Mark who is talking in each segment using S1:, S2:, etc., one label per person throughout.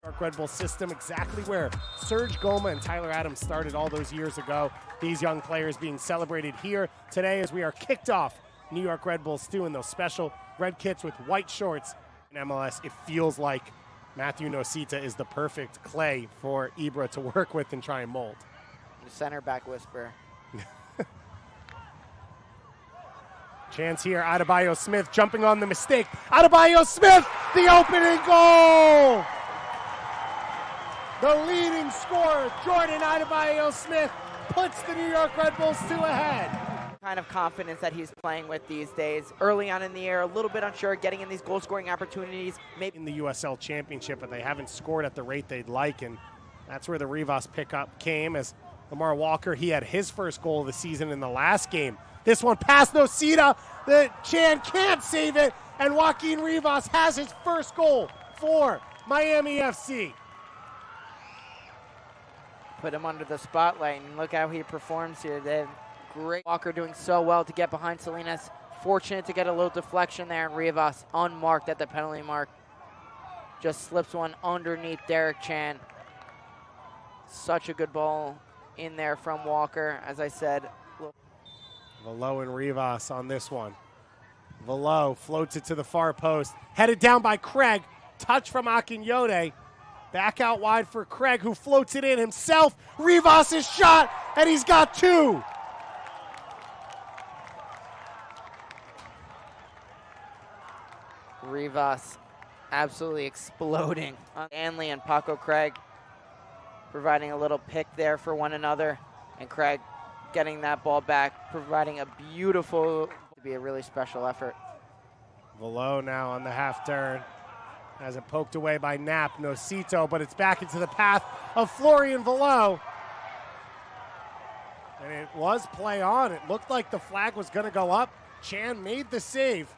S1: York Red Bull system, exactly where Serge Goma and Tyler Adams started all those years ago. These young players being celebrated here today as we are kicked off New York Red Bull Stew in those special red kits with white shorts. In MLS, it feels like Matthew Nosita is the perfect clay for Ibra to work with and try and mold.
S2: The center back whisper.
S1: Chance here, Adebayo Smith jumping on the mistake. Adebayo Smith, the opening goal! The leading scorer, Jordan Adebayo Smith, puts the New York Red Bulls 2 ahead.
S2: Kind of confidence that he's playing with these days. Early on in the year, a little bit unsure, getting in these goal-scoring opportunities. Maybe
S1: in the USL Championship, but they haven't scored at the rate they'd like, and that's where the Rivas pickup came as Lamar Walker, he had his first goal of the season in the last game. This one past Nosita, the Chan can't save it, and Joaquin Rivas has his first goal for Miami FC.
S2: Put him under the spotlight, and look how he performs here. They have great Walker doing so well to get behind Salinas. Fortunate to get a little deflection there, and Rivas unmarked at the penalty mark. Just slips one underneath Derek Chan. Such a good ball in there from Walker, as I said.
S1: Velo and Rivas on this one. Velo floats it to the far post. Headed down by Craig. Touch from Akinyode. Back out wide for Craig, who floats it in himself. Rivas' shot, and he's got two.
S2: Rivas absolutely exploding. Stanley and Paco Craig providing a little pick there for one another, and Craig getting that ball back, providing a beautiful, to be a really special effort.
S1: Velo now on the half turn. Has it poked away by Knapp, Nosito, but it's back into the path of Florian Velo. And it was play on. It looked like the flag was going to go up. Chan made the save.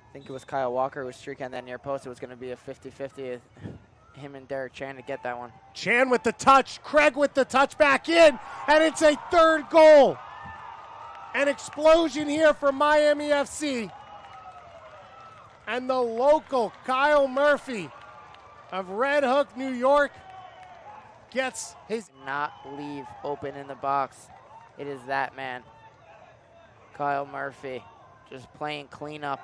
S2: I think it was Kyle Walker who was streaking that near post. It was going to be a 50-50, him and Derek Chan to get that one.
S1: Chan with the touch, Craig with the touch back in, and it's a third goal. An explosion here for Miami FC. And the local Kyle Murphy of Red Hook, New York, gets his...
S2: Not leave open in the box. It is that man. Kyle Murphy just playing cleanup.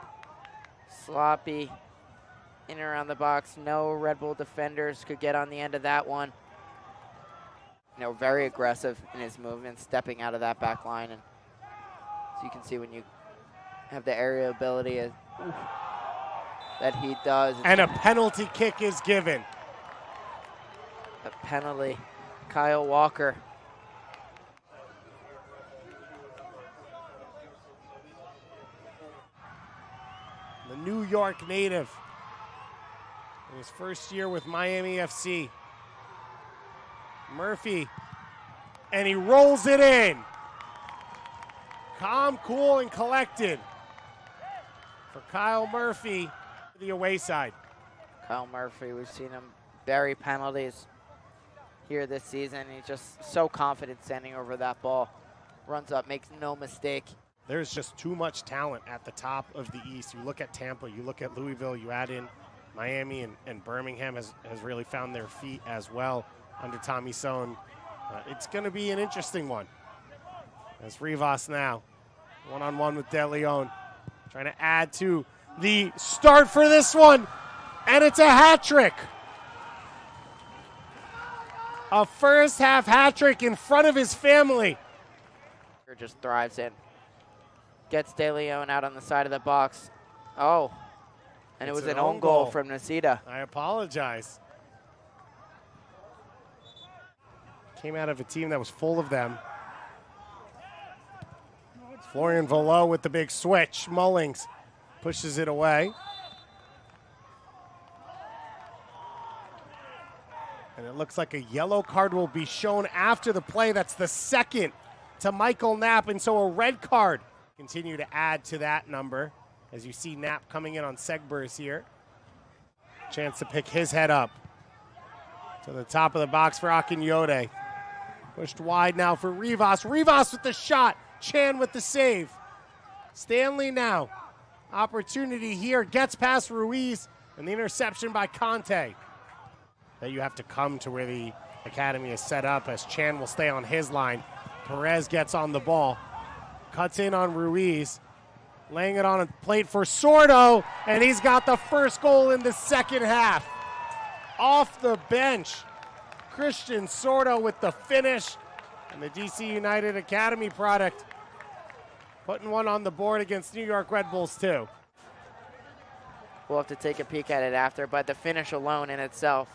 S2: Sloppy in and around the box. No Red Bull defenders could get on the end of that one. You know, very aggressive in his movement, stepping out of that back line. And so you can see when you have the aerial ability that he does.
S1: And a penalty kick is given.
S2: A penalty. Kyle Walker.
S1: The New York native. In his first year with Miami FC. Murphy. And he rolls it in. Calm, cool, and collected for Kyle Murphy, the away side.
S2: Kyle Murphy, we've seen him bury penalties here this season. He's just so confident standing over that ball. Runs up, makes no mistake.
S1: There's just too much talent at the top of the East. You look at Tampa, you look at Louisville, you add in Miami, and Birmingham has really found their feet as well under Tommy Sohn. It's going to be an interesting one. As Rivas now, one-on-one with De Leon, trying to add to the start for this one, and it's a hat trick. A first half hat trick in front of his family.
S2: Just thrives in. Gets De Leon out on the side of the box. Oh, and it was an own goal from Nosita.
S1: I apologize. Came out of a team that was full of them. Florian Velo with the big switch. Mullings pushes it away. And it looks like a yellow card will be shown after the play. That's the second to Michael Knapp, and so a red card. Continue to add to that number as you see Knapp coming in on Segbers here. Chance to pick his head up to the top of the box for Akinyode. Pushed wide now for Rivas. Rivas with the shot. Chan with the save. Stanley now. Opportunity here. Gets past Ruiz. And the interception by Conte. that you have to come to where the academy is set up, as Chan will stay on his line. Perez gets on the ball, cuts in on Ruiz, laying it on a plate for Sordo, and he's got the first goal in the second half. Off the bench, Christian Sordo with the finish, and the DC United Academy product putting one on the board against New York Red Bulls too.
S2: We'll have to take a peek at it after, but the finish alone in itself,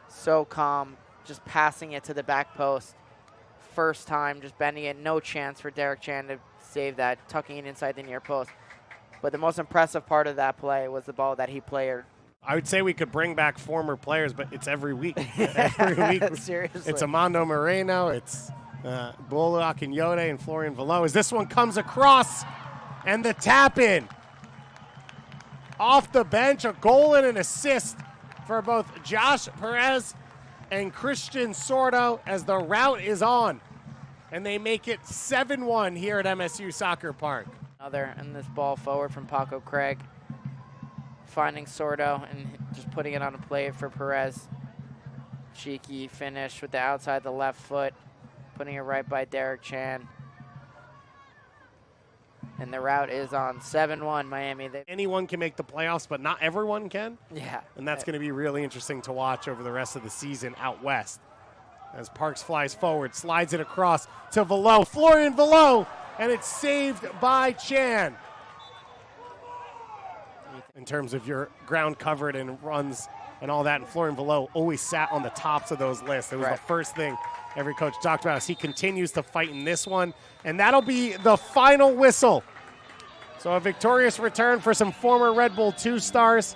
S2: so calm, just passing it to the back post. First time, just bending it, no chance for Derek Chan to save that, tucking it inside the near post. But the most impressive part of that play was the ball that he played.
S1: I would say we could bring back former players, but it's every week. Every week.
S2: Seriously.
S1: It's Amando Moreno, it's Bolo Akinyode and Florian Velo. As this one comes across, and the tap in. Off the bench, a goal and an assist for both Josh Perez and Christian Sordo as the route is on. And they make it 7-1 here at MSU Soccer Park.
S2: Another, and this ball forward from Paco Craig, finding Sordo and just putting it on a plate for Perez. Cheeky finish with the outside the left foot, putting it right by Derek Chan. And the route is on 7-1 Miami.
S1: Anyone can make the playoffs, but not everyone can.
S2: Yeah.
S1: And that's going to be really interesting to watch over the rest of the season out west. As Parks flies forward, slides it across to Velo, Florian Velo, and it's saved by Chan. In terms of your ground covered and runs and all that, and Florian Velo always sat on the tops of those lists. It was the first thing every coach talked about as he continues to fight in this one. And that'll be the final whistle. So a victorious return for some former Red Bull 2 stars.